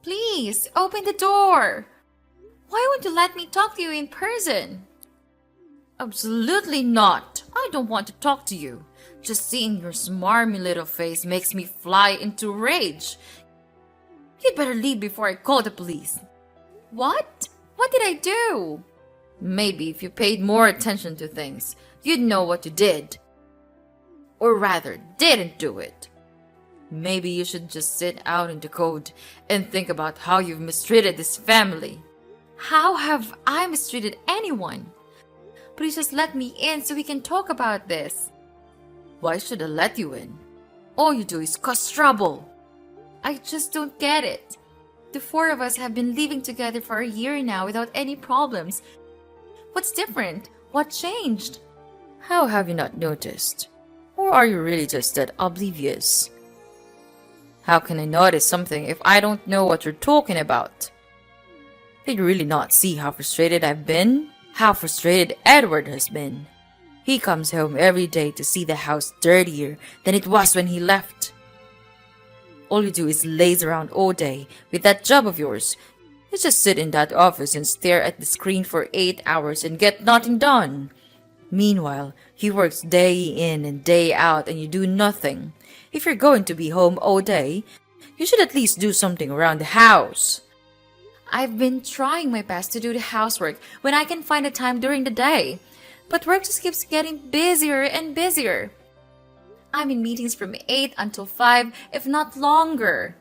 Please, open the door. Why won't you let me talk to you in person? Absolutely not. I don't want to talk to you. Just seeing your smarmy little face makes me fly into rage. You'd better leave before I call the police. What? What did I do? Maybe if you paid more attention to things, you'd know what you did. Or rather, didn't do it. Maybe you should just sit out in the cold and think about how you've mistreated this family. How have I mistreated anyone? Please just let me in so we can talk about this. Why should I let you in? All you do is cause trouble. I just don't get it. The four of us have been living together for a year now without any problems. What's different? What changed? How have you not noticed? Or are you really just that oblivious? How can I notice something if I don't know what you're talking about? Did you really not see how frustrated I've been? How frustrated Edward has been? He comes home every day to see the house dirtier than it was when he left. All you do is laze around all day with that job of yours. You just sit in that office and stare at the screen for 8 hours and get nothing done. Meanwhile, he works day in and day out and you do nothing. If you're going to be home all day, you should at least do something around the house. I've been trying my best to do the housework when I can find the time during the day, but work just keeps getting busier and busier. I'm in meetings from 8 until 5, if not longer.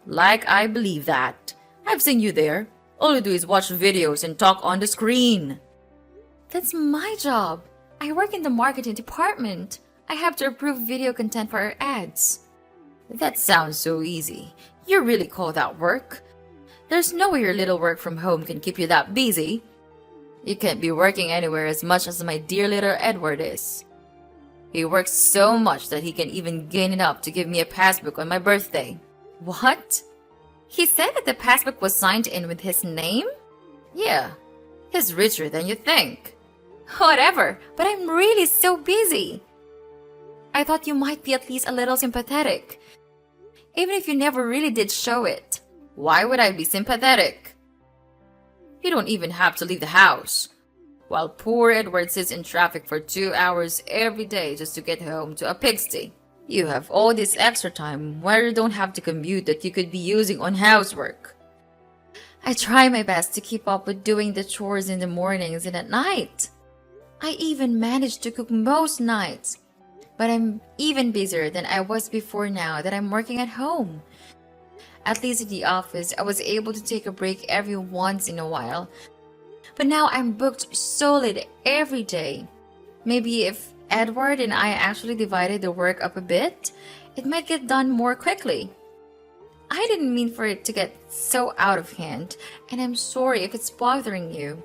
Like I believe that. I've seen you there. All you do is watch videos and talk on the screen. That's my job. I work in the marketing department. I have to approve video content for our ads. That sounds so easy. You really call that work? There's no way your little work from home can keep you that busy. You can't be working anywhere as much as my dear little Edward is. He works so much that he can even gain enough to give me a passbook on my birthday. What? He said that the passbook was signed in with his name? Yeah, he's richer than you think. Whatever, but I'm really so busy. I thought you might be at least a little sympathetic, even if you never really did show it. Why would I be sympathetic? You don't even have to leave the house, while poor Edward sits in traffic for 2 hours every day just to get home to a pigsty. You have all this extra time where you don't have to commute that you could be using on housework. I try my best to keep up with doing the chores in the mornings and at night. I even manage to cook most nights, but I'm even busier than I was before now that I'm working at home. At least at the office, I was able to take a break every once in a while. But now I'm booked solid every day. Maybe if Edward and I actually divided the work up a bit, it might get done more quickly. I didn't mean for it to get so out of hand, and I'm sorry if it's bothering you.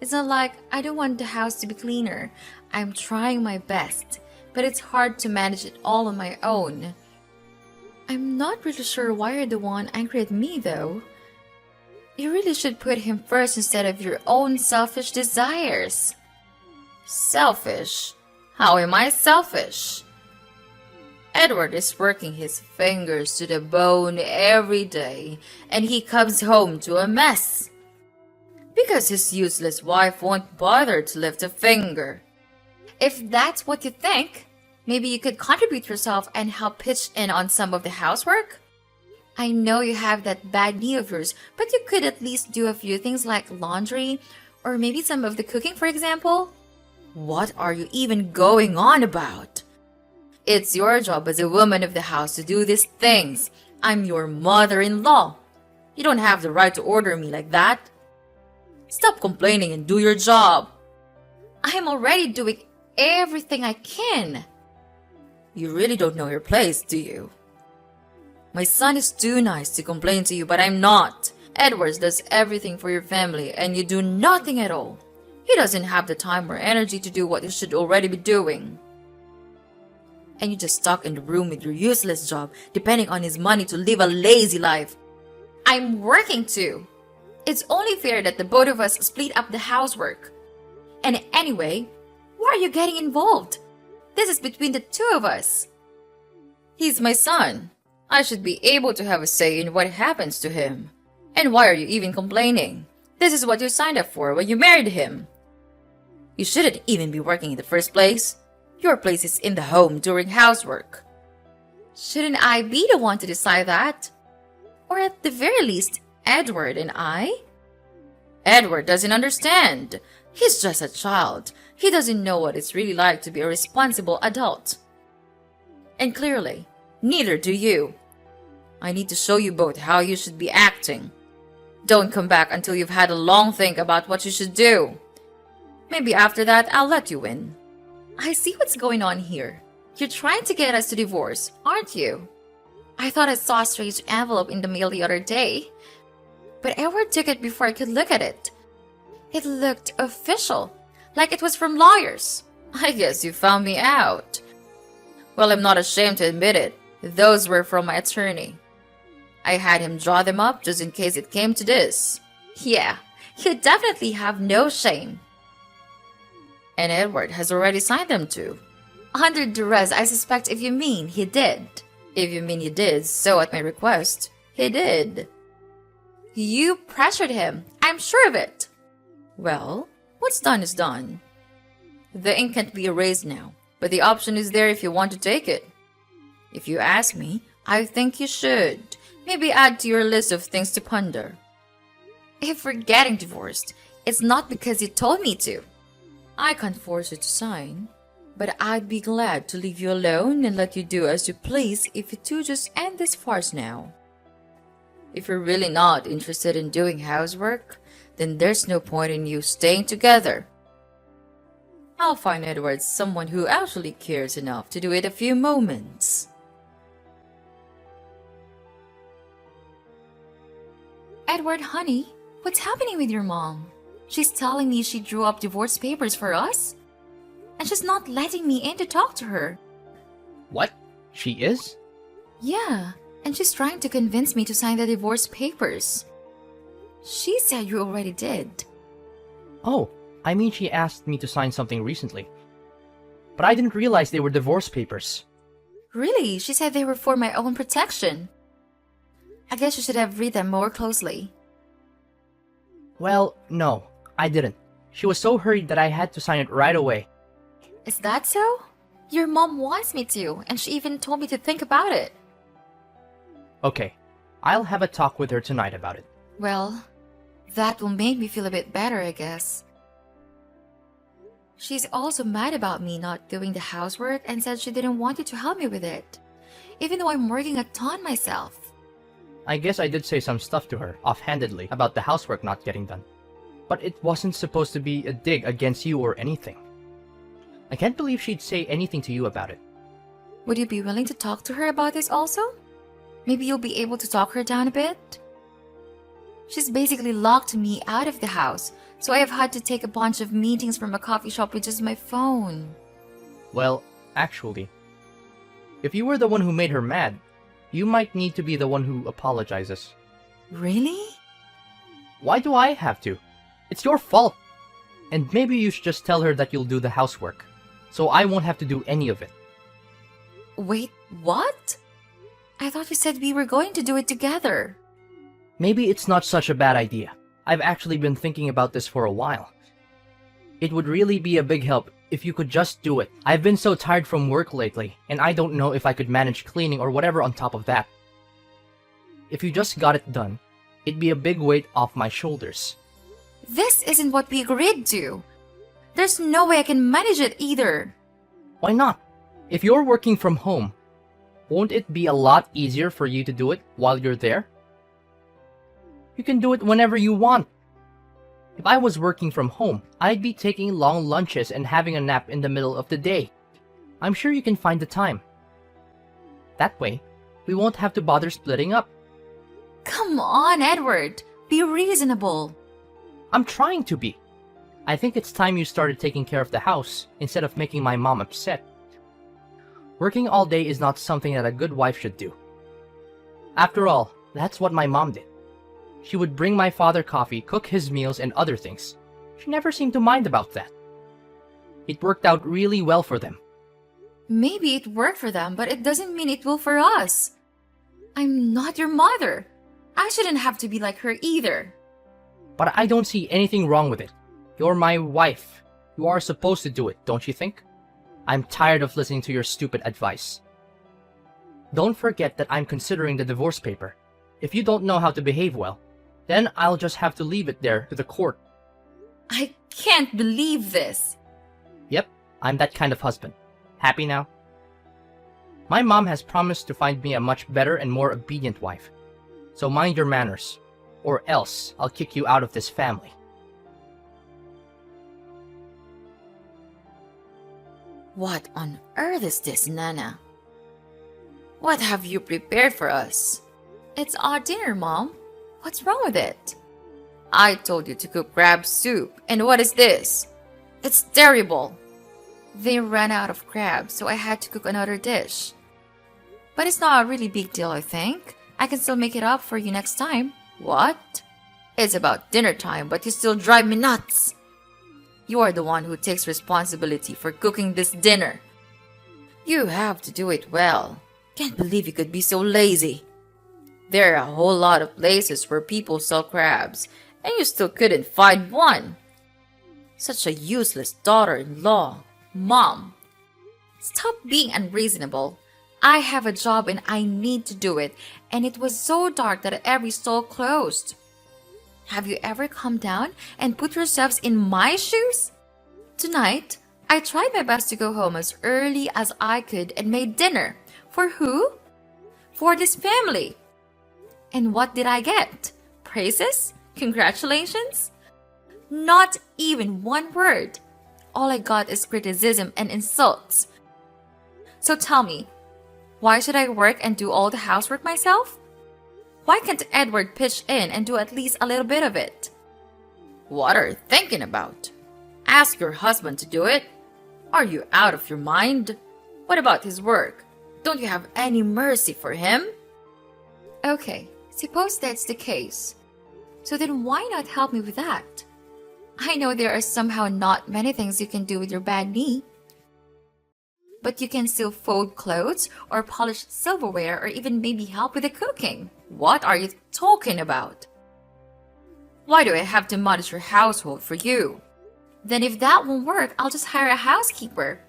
It's not like I don't want the house to be cleaner. I'm trying my best, but it's hard to manage it all on my own. I'm not really sure why you're the one angry at me, though. You really should put him first instead of your own selfish desires. Selfish? How am I selfish? Edward is working his fingers to the bone every day, and he comes home to a mess. Because his useless wife won't bother to lift a finger. If that's what you think, maybe you could contribute yourself and help pitch in on some of the housework? I know you have that bad knee of yours, but you could at least do a few things like laundry, or maybe some of the cooking, for example. What are you even going on about? It's your job as a woman of the house to do these things. I'm your mother-in-law. You don't have the right to order me like that. Stop complaining and do your job. I'm already doing everything I can. You really don't know your place, do you? My son is too nice to complain to you, but I'm not. Edwards does everything for your family, and you do nothing at all. He doesn't have the time or energy to do what you should already be doing. And you just stuck in the room with your useless job, depending on his money to live a lazy life. I'm working too. It's only fair that the both of us split up the housework. And anyway, why are you getting involved? This is between the two of us. He's my son. I should be able to have a say in what happens to him. And why are you even complaining? This is what you signed up for when you married him. You shouldn't even be working in the first place. Your place is in the home during housework. Shouldn't I be the one to decide that? Or at the very least, Edward and I? Edward doesn't understand. He's just a child. He doesn't know what it's really like to be a responsible adult. And clearly, neither do you. I need to show you both how you should be acting. Don't come back until you've had a long think about what you should do. Maybe after that, I'll let you in. I see what's going on here. You're trying to get us to divorce, aren't you? I thought I saw a strange envelope in the mail the other day, but Edward took it before I could look at it. It looked official, like it was from lawyers. I guess you found me out. Well, I'm not ashamed to admit it. Those were from my attorney. I had him draw them up just in case it came to this. Yeah, you definitely have no shame. And Edward has already signed them too. Under duress, I suspect if you mean he did. If you mean he did, so at my request, he did. You pressured him, I'm sure of it. Well, what's done is done. The ink can't be erased now, but the option is there if you want to take it. If you ask me, I think you should. Maybe add to your list of things to ponder. If we're getting divorced, it's not because you told me to. I can't force you to sign, but I'd be glad to leave you alone and let you do as you please if you two just end this farce now. If you're really not interested in doing housework, then there's no point in you staying together. I'll find Edward someone who actually cares enough to do it a few moments. Edward, honey, what's happening with your mom? She's telling me she drew up divorce papers for us, and she's not letting me in to talk to her. What? She is? Yeah, and she's trying to convince me to sign the divorce papers. She said you already did. Oh, I mean she asked me to sign something recently. But I didn't realize they were divorce papers. Really? She said they were for my own protection. I guess you should have read them more closely. Well, no, I didn't. She was so hurried that I had to sign it right away. Is that so? Your mom wants me to, and she even told me to think about it. Okay, I'll have a talk with her tonight about it. Well, that will make me feel a bit better, I guess. She's also mad about me not doing the housework and said she didn't want you to help me with it, even though I'm working a ton myself. I guess I did say some stuff to her, offhandedly, about the housework not getting done. But it wasn't supposed to be a dig against you or anything. I can't believe she'd say anything to you about it. Would you be willing to talk to her about this also? Maybe you'll be able to talk her down a bit? She's basically locked me out of the house, so I have had to take a bunch of meetings from a coffee shop with just my phone. Well, actually, if you were the one who made her mad, you might need to be the one who apologizes. Really? Why do I have to? It's your fault. And maybe you should just tell her that you'll do the housework, so I won't have to do any of it. Wait, what? I thought you said we were going to do it together. Maybe it's not such a bad idea. I've actually been thinking about this for a while. It would really be a big help if you could just do it. I've been so tired from work lately, and I don't know if I could manage cleaning or whatever on top of that. If you just got it done, it'd be a big weight off my shoulders. This isn't what we agreed to. There's no way I can manage it either. Why not? If you're working from home, won't it be a lot easier for you to do it while you're there? You can do it whenever you want. If I was working from home, I'd be taking long lunches and having a nap in the middle of the day. I'm sure you can find the time. That way, we won't have to bother splitting up. Come on, Edward. Be reasonable. I'm trying to be. I think it's time you started taking care of the house instead of making my mom upset. Working all day is not something that a good wife should do. After all, that's what my mom did. She would bring my father coffee, cook his meals, and other things. She never seemed to mind about that. It worked out really well for them. Maybe it worked for them, but it doesn't mean it will for us. I'm not your mother. I shouldn't have to be like her either. But I don't see anything wrong with it. You're my wife. You are supposed to do it, don't you think? I'm tired of listening to your stupid advice. Don't forget that I'm considering the divorce paper. If you don't know how to behave well, then I'll just have to leave it there to the court. I can't believe this. Yep, I'm that kind of husband. Happy now? My mom has promised to find me a much better and more obedient wife. So mind your manners, or else I'll kick you out of this family. What on earth is this, Nana? What have you prepared for us? It's our dinner, Mom. What's wrong with it? I told you to cook crab soup, and what is this? It's terrible. They ran out of crabs, so I had to cook another dish. But it's not a really big deal, I think. I can still make it up for you next time. What? It's about dinner time, but you still drive me nuts. You are the one who takes responsibility for cooking this dinner. You have to do it well. Can't believe you could be so lazy. There are a whole lot of places where people sell crabs, and you still couldn't find one. Such a useless daughter-in-law. Mom, stop being unreasonable. I have a job and I need to do it, and it was so dark that every stall closed. Have you ever come down and put yourselves in my shoes? Tonight, I tried my best to go home as early as I could and made dinner. For who? For this family. And what did I get? Praises? Congratulations? Not even one word. All I got is criticism and insults. So tell me, why should I work and do all the housework myself? Why can't Edward pitch in and do at least a little bit of it? What are you thinking about? Ask your husband to do it. Are you out of your mind? What about his work? Don't you have any mercy for him? Okay, suppose that's the case. So then why not help me with that? I know there are somehow not many things you can do with your bad knee. But you can still fold clothes or polish silverware or even maybe help with the cooking. What are you talking about? Why do I have to manage your household for you? Then if that won't work, I'll just hire a housekeeper.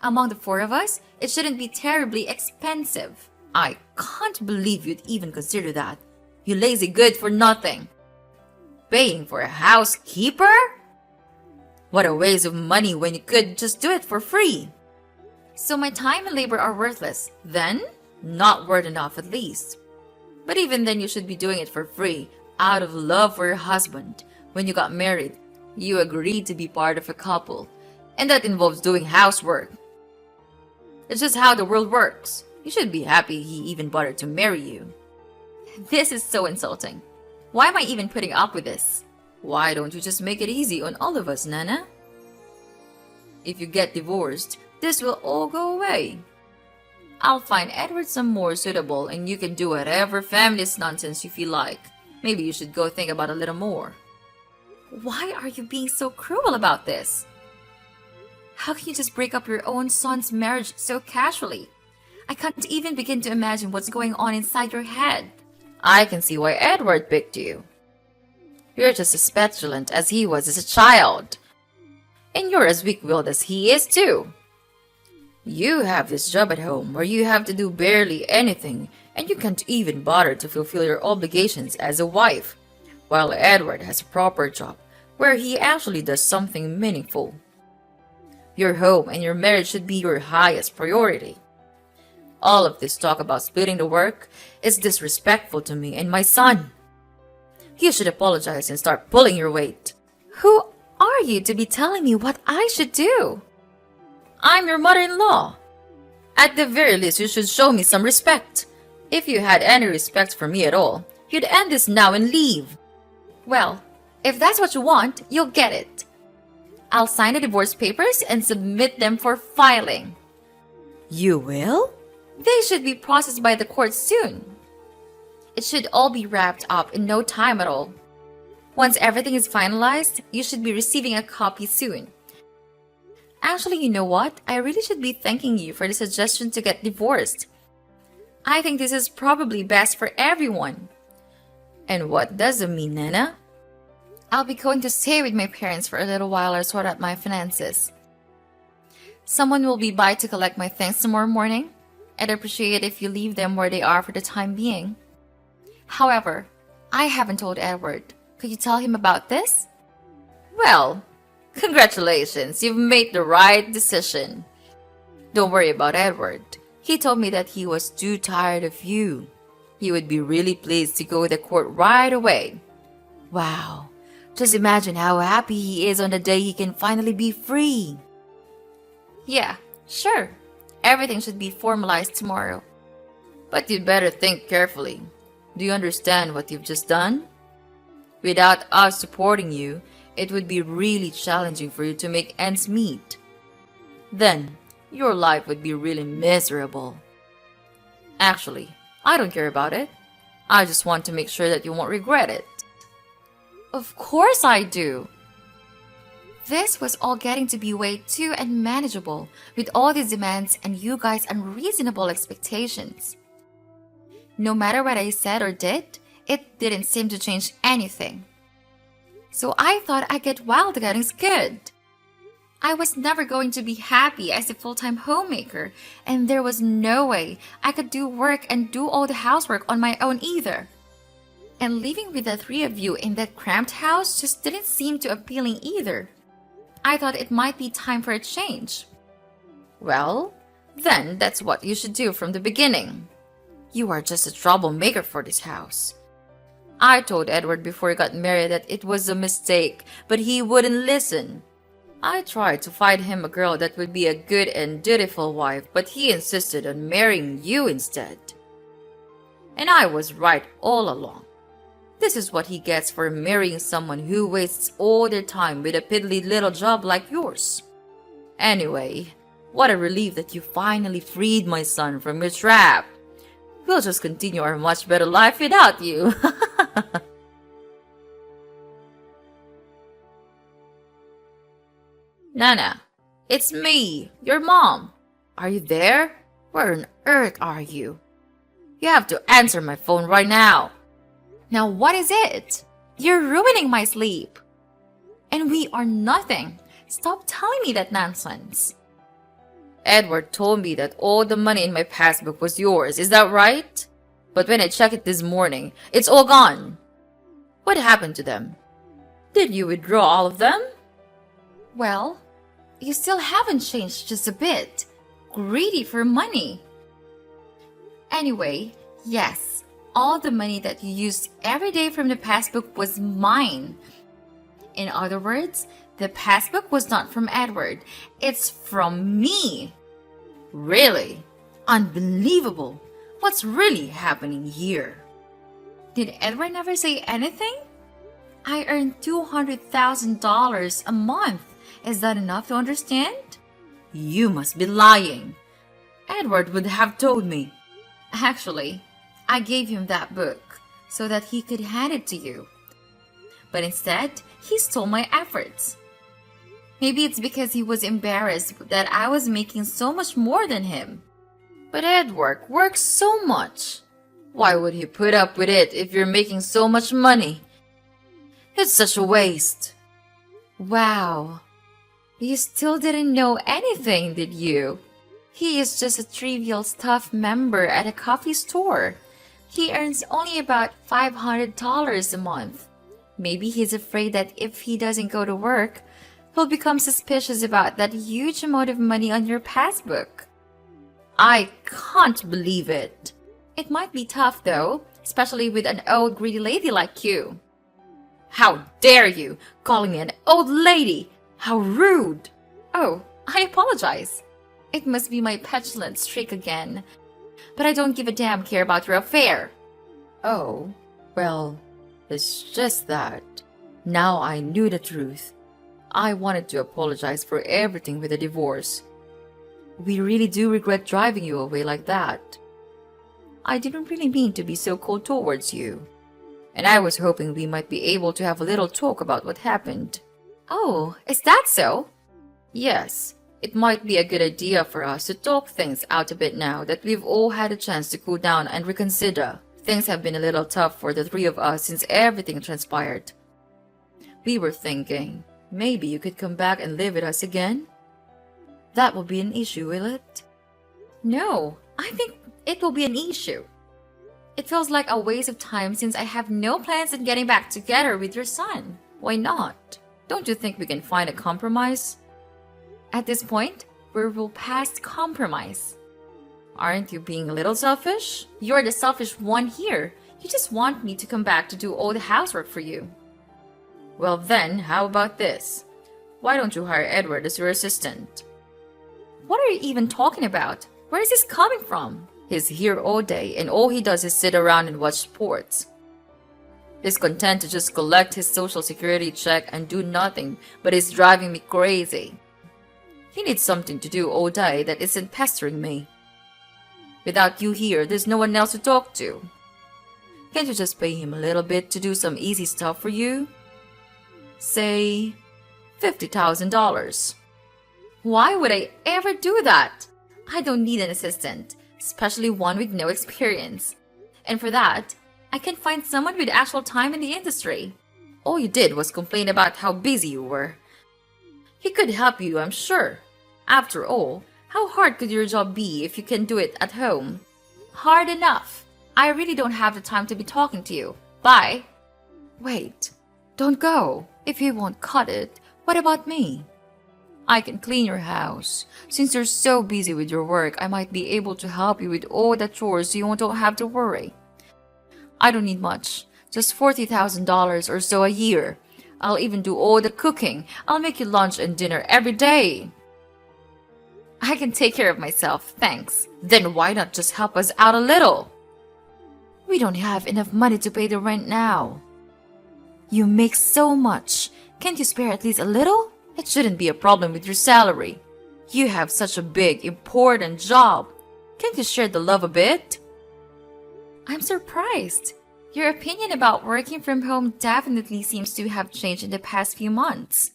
Among the four of us, it shouldn't be terribly expensive. I can't believe you'd even consider that. You lazy good for nothing. Paying for a housekeeper? What a waste of money when you could just do it for free. So my time and labor are worthless, then? Not worth enough at least. But even then you should be doing it for free, out of love for your husband. When you got married, you agreed to be part of a couple, and that involves doing housework. It's just how the world works. You should be happy he even bothered to marry you. This is so insulting. Why am I even putting up with this? Why don't you just make it easy on all of us, Nana? If you get divorced, this will all go away. I'll find Edward some more suitable and you can do whatever family's nonsense you feel like. Maybe you should go think about it a little more. Why are you being so cruel about this? How can you just break up your own son's marriage so casually? I can't even begin to imagine what's going on inside your head. I can see why Edward picked you. You're just as petulant as he was as a child. And you're as weak-willed as he is too. You have this job at home where you have to do barely anything and you can't even bother to fulfill your obligations as a wife, while Edward has a proper job where he actually does something meaningful. Your home and your marriage should be your highest priority. All of this talk about splitting the work is disrespectful to me and my son. You should apologize and start pulling your weight. Who are you to be telling me what I should do? I'm your mother-in-law. At the very least, you should show me some respect. If you had any respect for me at all, you'd end this now and leave. Well, if that's what you want, you'll get it. I'll sign the divorce papers and submit them for filing. You will? They should be processed by the court soon. It should all be wrapped up in no time at all. Once everything is finalized, you should be receiving a copy soon. Actually, you know what? I really should be thanking you for the suggestion to get divorced. I think this is probably best for everyone. And what does it mean, Nana? I'll be going to stay with my parents for a little while or sort out my finances. Someone will be by to collect my things tomorrow morning. I'd appreciate it if you leave them where they are for the time being. However, I haven't told Edward. Could you tell him about this? Well, congratulations, you've made the right decision. Don't worry about Edward. He told me that he was too tired of you. He would be really pleased to go to court right away. Wow, just imagine how happy he is on the day he can finally be free. Yeah, sure. Everything should be formalized tomorrow. But you'd better think carefully. Do you understand what you've just done? Without us supporting you, it would be really challenging for you to make ends meet. Then, your life would be really miserable. Actually, I don't care about it. I just want to make sure that you won't regret it. Of course I do. This was all getting to be way too unmanageable with all these demands and you guys' unreasonable expectations. No matter what I said or did, it didn't seem to change anything. So I thought I'd get wild getting scared. I was never going to be happy as a full-time homemaker, and there was no way I could do work and do all the housework on my own either. And living with the three of you in that cramped house just didn't seem too appealing either. I thought it might be time for a change. Well, then that's what you should do from the beginning. You are just a troublemaker for this house. I told Edward before he got married that it was a mistake, but he wouldn't listen. I tried to find him a girl that would be a good and dutiful wife, but he insisted on marrying you instead. And I was right all along. This is what he gets for marrying someone who wastes all their time with a piddly little job like yours. Anyway, what a relief that you finally freed my son from your trap. We'll just continue our much better life without you. Nana, it's me, your mom. Are you there? Where on earth are you? You have to answer my phone right now. Now what is it? You're ruining my sleep. And we are nothing. Stop telling me that nonsense. Edward told me that all the money in my passbook was yours, is that right? But when I checked it this morning, it's all gone. What happened to them? Did you withdraw all of them? Well, you still haven't changed just a bit. Greedy for money. Anyway, yes, all the money that you used every day from the passbook was mine. In other words, the passbook was not from Edward. It's from me. Really? Unbelievable. What's really happening here? Did Edward never say anything? I earn $200,000 a month. Is that enough to understand? You must be lying. Edward would have told me. Actually, I gave him that book so that he could hand it to you. But instead, he stole my efforts. Maybe it's because he was embarrassed that I was making so much more than him. But Edward works so much. Why would he put up with it if you're making so much money? It's such a waste. Wow. You still didn't know anything, did you? He is just a trivial staff member at a coffee store. He earns only about $500 a month. Maybe he's afraid that if he doesn't go to work, he'll become suspicious about that huge amount of money on your passbook. I can't believe it. It might be tough though, especially with an old greedy lady like you. How dare you, calling me an old lady? How rude! Oh, I apologize. It must be my petulant streak again. But I don't give a damn care about your affair. Oh, well, it's just that. Now I knew the truth. I wanted to apologize for everything with the divorce. We really do regret driving you away like that. I didn't really mean to be so cold towards you. And I was hoping we might be able to have a little talk about what happened. Oh, is that so? Yes, It might be a good idea for us to talk things out a bit now that we've all had a chance to cool down and reconsider. Things have been a little tough for the three of us since everything transpired. We were thinking, maybe you could come back and live with us again? That will be an issue, will it? No, I think it will be an issue. It feels like a waste of time since I have no plans on getting back together with your son. Why not? Don't you think we can find a compromise? At this point, we're past compromise. Aren't you being a little selfish? You're the selfish one here. You just want me to come back to do all the housework for you. Well then, how about this? Why don't you hire Edward as your assistant? What are you even talking about? Where is this coming from? He's here all day and all he does is sit around and watch sports. He's content to just collect his social security check and do nothing, but it's driving me crazy. He needs something to do all day that isn't pestering me. Without you here, there's no one else to talk to. Can't you just pay him a little bit to do some easy stuff for you? Say, $50,000. Why would I ever do that? I don't need an assistant, especially one with no experience. And for that, I can find someone with actual time in the industry. All you did was complain about how busy you were. He could help you, I'm sure. After all, how hard could your job be if you can do it at home? Hard enough. I really don't have the time to be talking to you. Bye. Wait, don't go. If you won't cut it, what about me? I can clean your house. Since you're so busy with your work, I might be able to help you with all the chores so you don't have to worry. I don't need much, just $40,000 or so a year. I'll even do all the cooking. I'll make you lunch and dinner every day. I can take care of myself, thanks. Then why not just help us out a little? We don't have enough money to pay the rent now. You make so much. Can't you spare at least a little? It shouldn't be a problem with your salary. You have such a big, important job. Can't you share the love a bit? I'm surprised. Your opinion about working from home definitely seems to have changed in the past few months.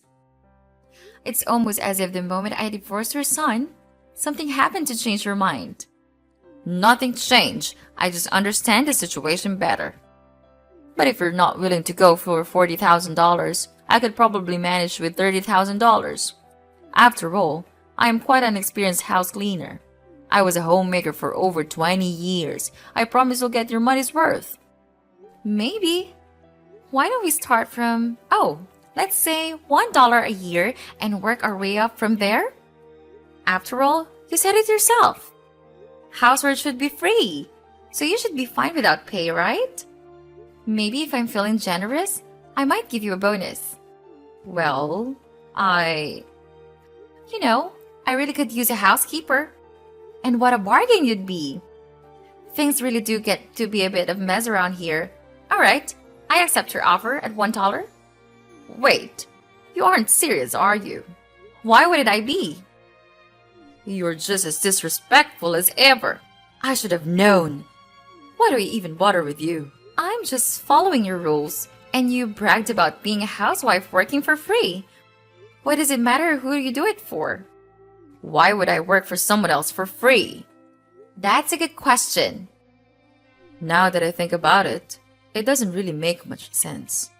It's almost as if the moment I divorced your son, something happened to change your mind. Nothing changed. I just understand the situation better. But if you're not willing to go for $40,000, I could probably manage with $30,000. After all, I am quite an experienced house cleaner. I was a homemaker for over 20 years. I promise you'll get your money's worth. Maybe. Why don't we start from, let's say $1 a year and work our way up from there? After all, you said it yourself. Housework should be free, so you should be fine without pay, right? Maybe if I'm feeling generous, I might give you a bonus. Well, I really could use a housekeeper. And what a bargain you'd be. Things really do get to be a bit of a mess around here. Alright, I accept your offer at $1. Wait, you aren't serious, are you? Why would I be? You're just as disrespectful as ever. I should have known. Why do I even bother with you? I'm just following your rules, and you bragged about being a housewife working for free. Why does it matter who you do it for? Why would I work for someone else for free? That's a good question. Now that I think about it, it doesn't really make much sense.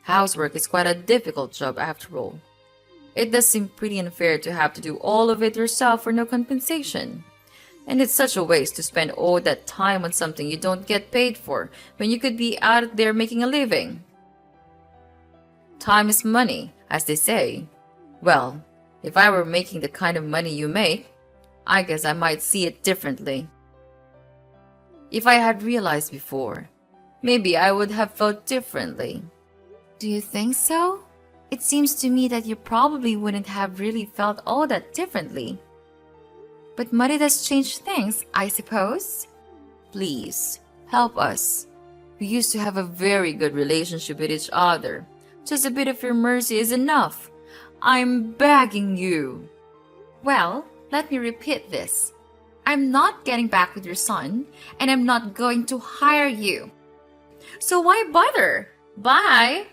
Housework is quite a difficult job after all. It does seem pretty unfair to have to do all of it yourself for no compensation. And it's such a waste to spend all that time on something you don't get paid for when you could be out there making a living. Time is money, as they say. Well, if I were making the kind of money you make, I guess I might see it differently. If I had realized before, maybe I would have felt differently. Do you think so? It seems to me that you probably wouldn't have really felt all that differently. But money does change things, I suppose. Please, help us. We used to have a very good relationship with each other. Just a bit of your mercy is enough. I'm begging you. Well, let me repeat this. I'm not getting back with your son, and I'm not going to hire you. So why bother? Bye.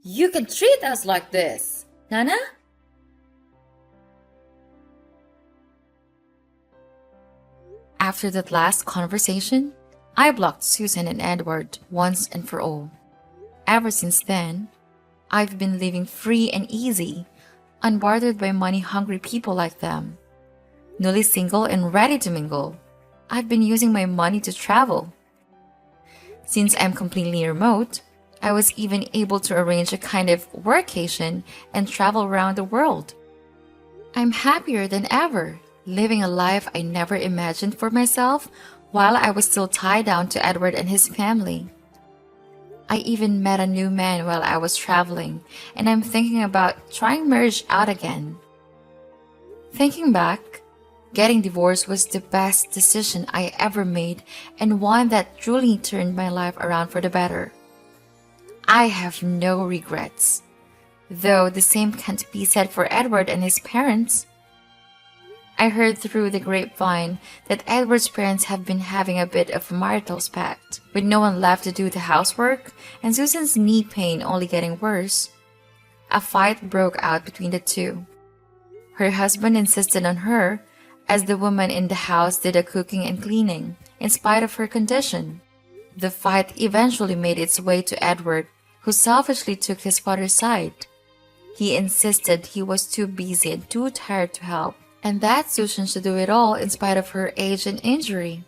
You can treat us like this, Nana? After that last conversation, I blocked Susan and Edward once and for all. Ever since then, I've been living free and easy, unbothered by money-hungry people like them. Newly single and ready to mingle, I've been using my money to travel. Since I'm completely remote, I was even able to arrange a kind of workation and travel around the world. I'm happier than ever, living a life I never imagined for myself while I was still tied down to Edward and his family. I even met a new man while I was traveling, and I'm thinking about trying marriage out again. Thinking back, getting divorced was the best decision I ever made and one that truly turned my life around for the better. I have no regrets, though the same can't be said for Edward and his parents. I heard through the grapevine that Edward's parents have been having a bit of a marital spat, with no one left to do the housework and Susan's knee pain only getting worse. A fight broke out between the two. Her husband insisted on her, as the woman in the house did the cooking and cleaning, in spite of her condition. The fight eventually made its way to Edward, who selfishly took his father's side. He insisted he was too busy and too tired to help, and that Susan should do it all in spite of her age and injury.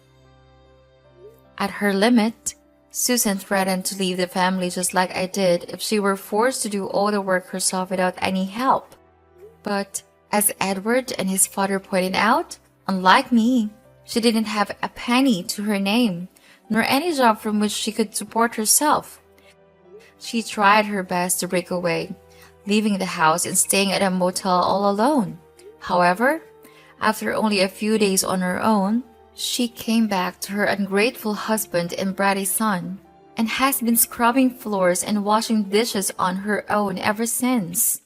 At her limit, Susan threatened to leave the family just like I did if she were forced to do all the work herself without any help. But, as Edward and his father pointed out, unlike me, she didn't have a penny to her name, nor any job from which she could support herself. She tried her best to break away, leaving the house and staying at a motel all alone. However, after only a few days on her own, she came back to her ungrateful husband and bratty son, and has been scrubbing floors and washing dishes on her own ever since.